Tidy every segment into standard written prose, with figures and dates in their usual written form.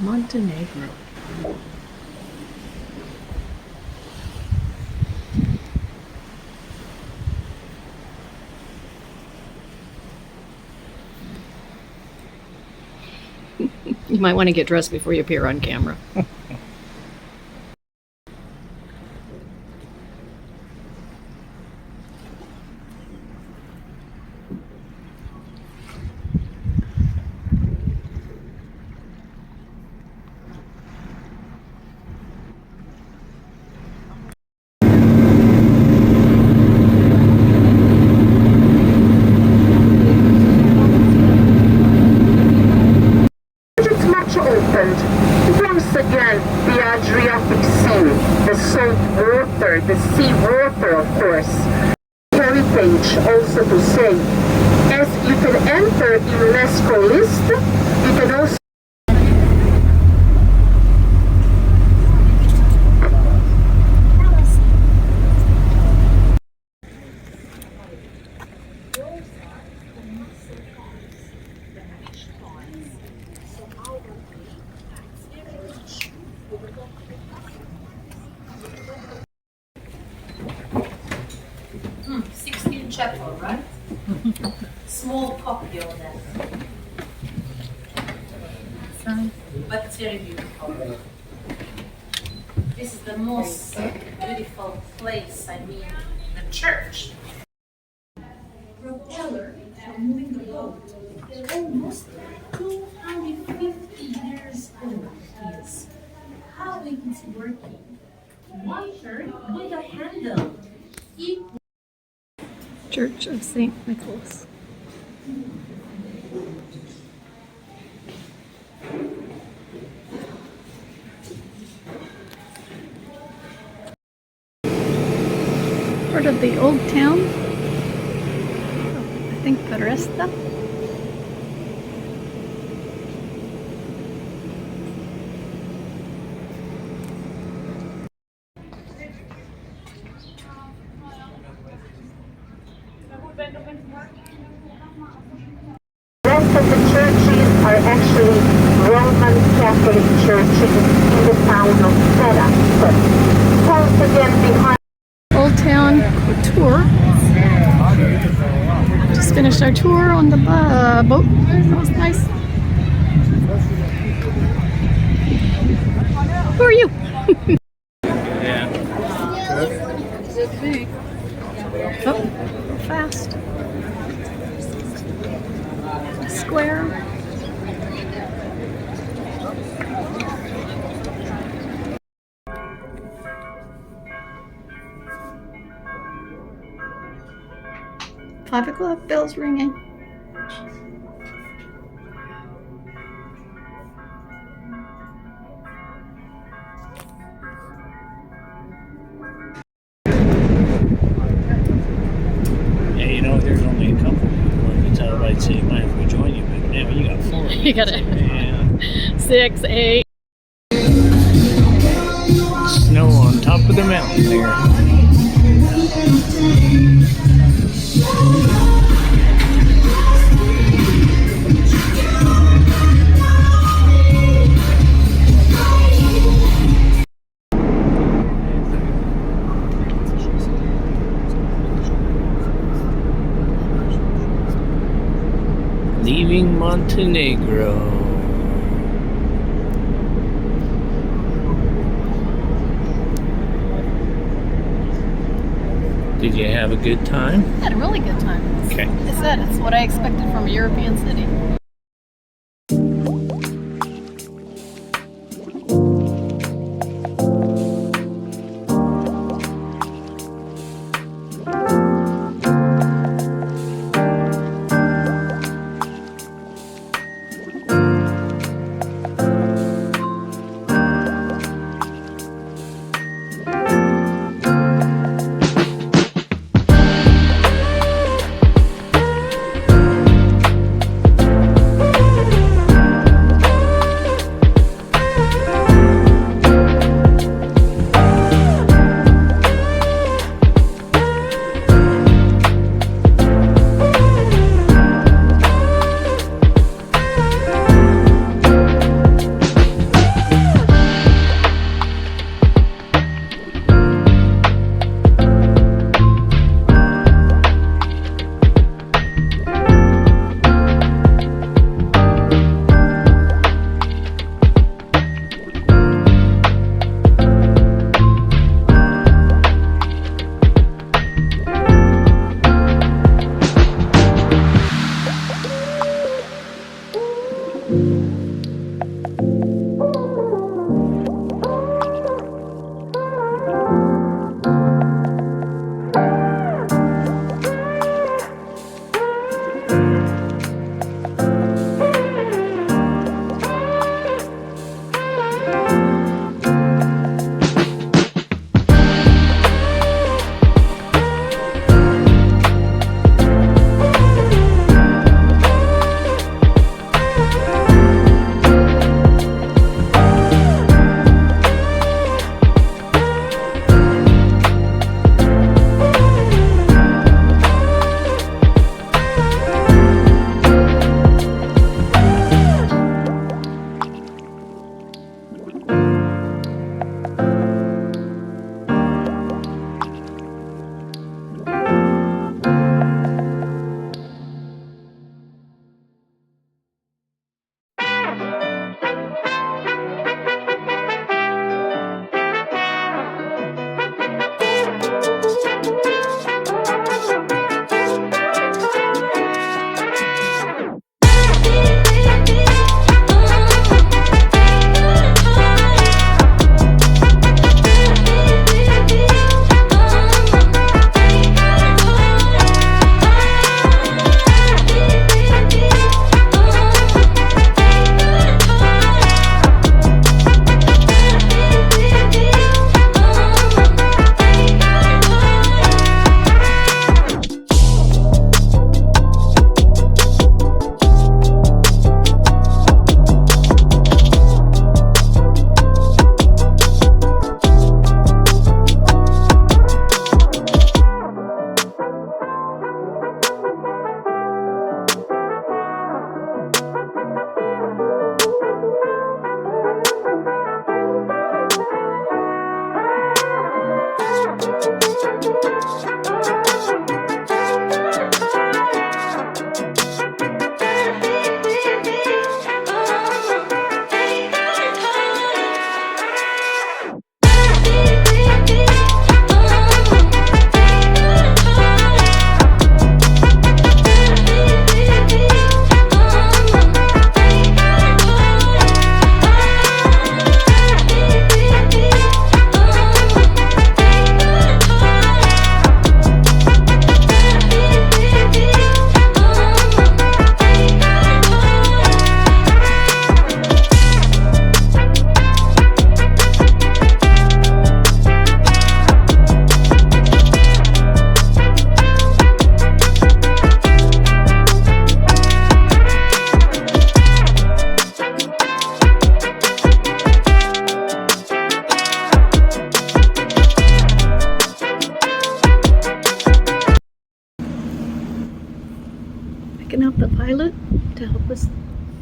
Montenegro. You might want to get dressed before you appear on camera. The sea water, of course. Heritage also to say, as you can enter UNESCO list, you can also chapel, right? Small copy of that. But it's very beautiful. This is the most beautiful place, I mean, the church. Propeller for moving the boat. They're almost 250 years old. Yes. How it is working? Water with a handle. Church of St. Nicholas. Part of the old town, I think Foresta. Rest of the churches are actually Roman Catholic churches in the town of Pera. Once again behind Old Town Kotor. Just finished our tour on the boat. That was nice. Who are you? Yeah. Oh, go fast. Square. Five o'clock, bells ringing. Yeah, you know, there's only a couple people in the town. I'd say, mind if we join you, but now you got four. You got it. Yeah. 6, 8. Snow on top of the mountain there. Leaving Montenegro. Did you have a good time? I had a really good time. Okay. Like I said, it's what I expected from a European city.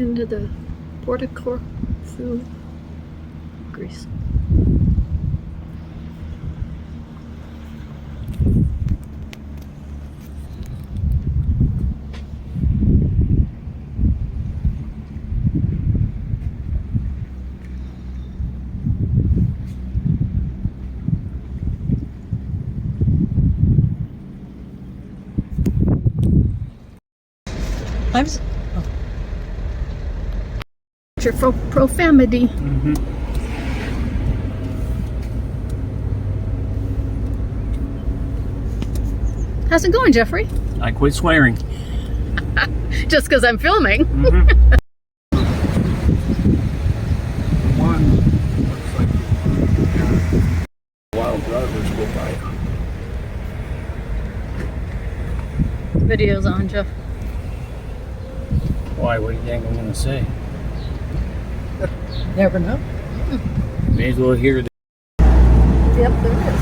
into the Port of Corfu, Greece. I'm for profanity. How's it going, Jeffrey? I quit swearing. Just because I'm filming. One looks like wild drivers go by. Video's on, Jeff. Why? What do you think I'm going to say? Never know. May as well hear the. Yep, there is.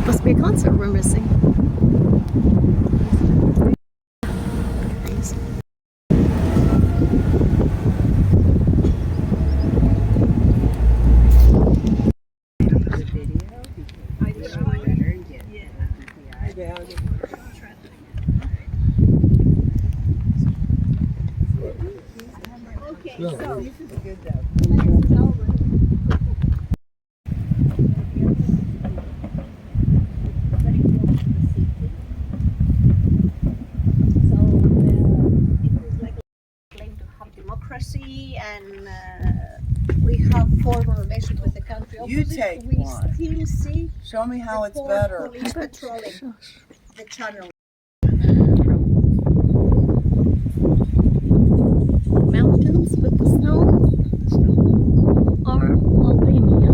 Must be a concert we're missing. Democracy and we have formal relations with the country. You Opposite, take we one. still see Show me how the it's port better. police patrolling the channel. Mountains with the snow are Albania.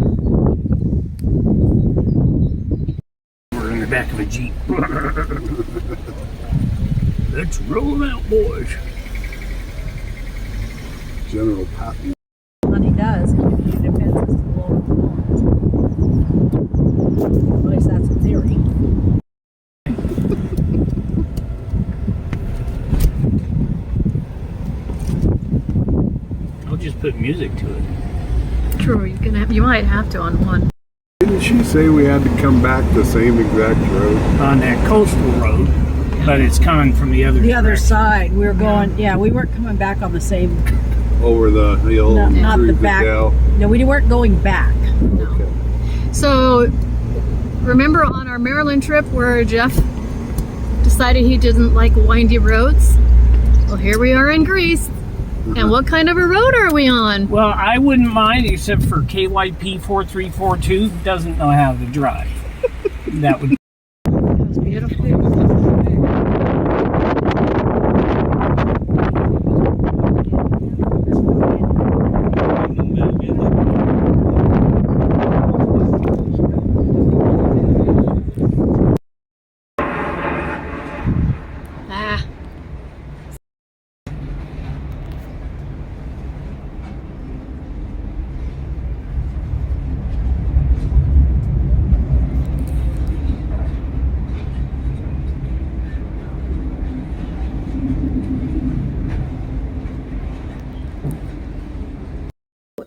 We're in the back of a Jeep. Let's roll out, boys. General Patton. Money does, and it depends as to the lower the At least that's a theory. I'll just put music to it. True, you might have to on one. Didn't she say we had to come back the same exact road? On that coastal road, but it's coming from the other The other direction. side, we were going, yeah, we weren't coming back on the same, Over the hill No, and not the cruise it back. down? no, we weren't going back. Okay. So, remember on our Maryland trip where Jeff decided he didn't like windy roads? Well, here we are in Greece. And what kind of a road are we on? Well, I wouldn't mind except for KYP 4342 doesn't know how to drive. That would. That was beautiful. Ah.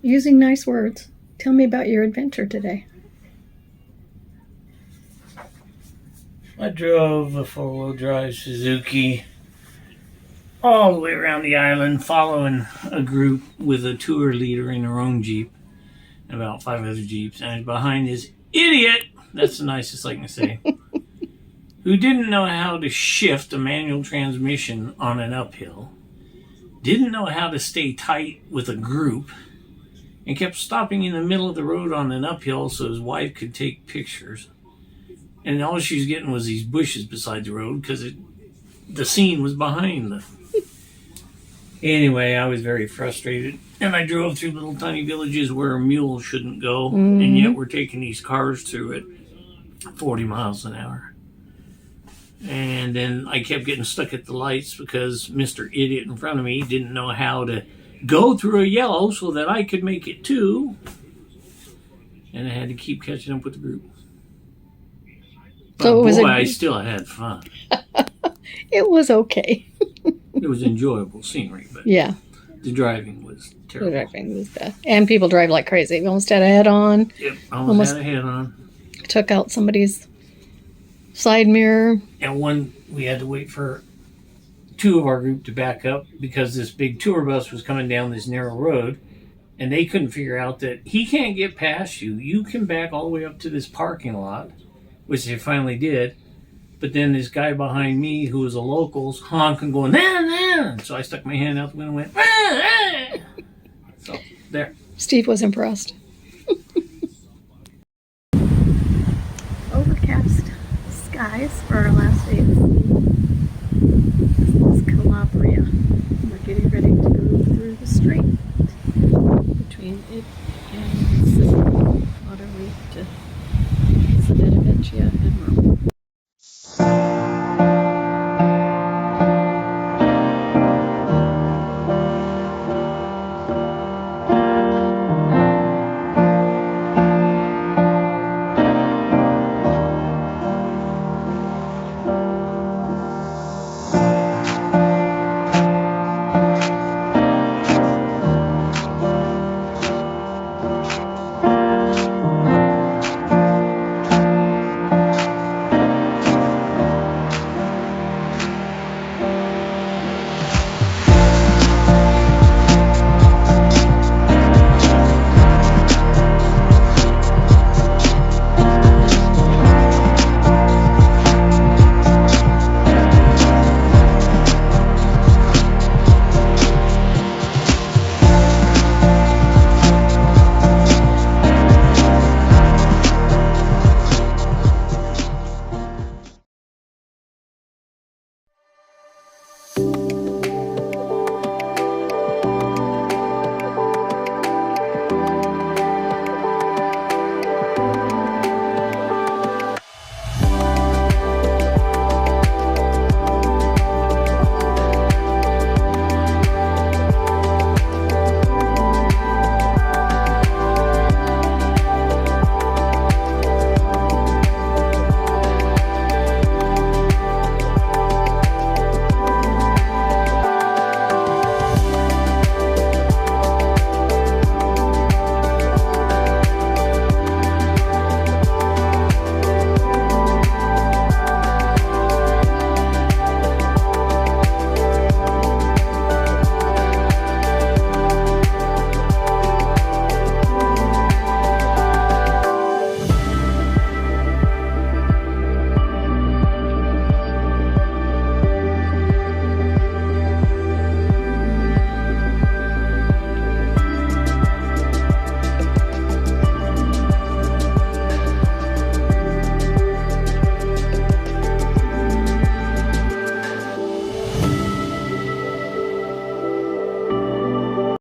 Using nice words. Tell me about your adventure today. I drove a four-wheel drive Suzuki all the way around the island, following a group with a tour leader in their own Jeep and about 5 other Jeeps. And I was behind this idiot, that's the nicest I can say, who didn't know how to shift a manual transmission on an uphill, didn't know how to stay tight with a group, and kept stopping in the middle of the road on an uphill so his wife could take pictures. And all she was getting was these bushes beside the road because the scene was behind them. Anyway, I was very frustrated. And I drove through little tiny villages where a mule shouldn't go. And yet we're taking these cars through it 40 miles an hour. And then I kept getting stuck at the lights because Mr. Idiot in front of me didn't know how to go through a yellow so that I could make it too. And I had to keep catching up with the group. So But it was boy, I still had fun. It was okay. It It was enjoyable scenery, but Yeah, the driving was the terrible. driving was bad. And people drive like crazy. We almost had a head on. Yep, Almost- had a head on. Took out somebody's side mirror. And we had to wait for two of our group to back up because this big tour bus was coming down this narrow road, and they couldn't figure out that he can't get past you. You can back all the way up to this parking lot, which they finally did. But then this guy behind me, who was a local's, honking, going, nah, nah. So I stuck my hand out the window and went, ah, ah. So there. Steve was impressed. Overcast skies for our last day at sea. This is Calabria. We're getting ready to go through the strait between it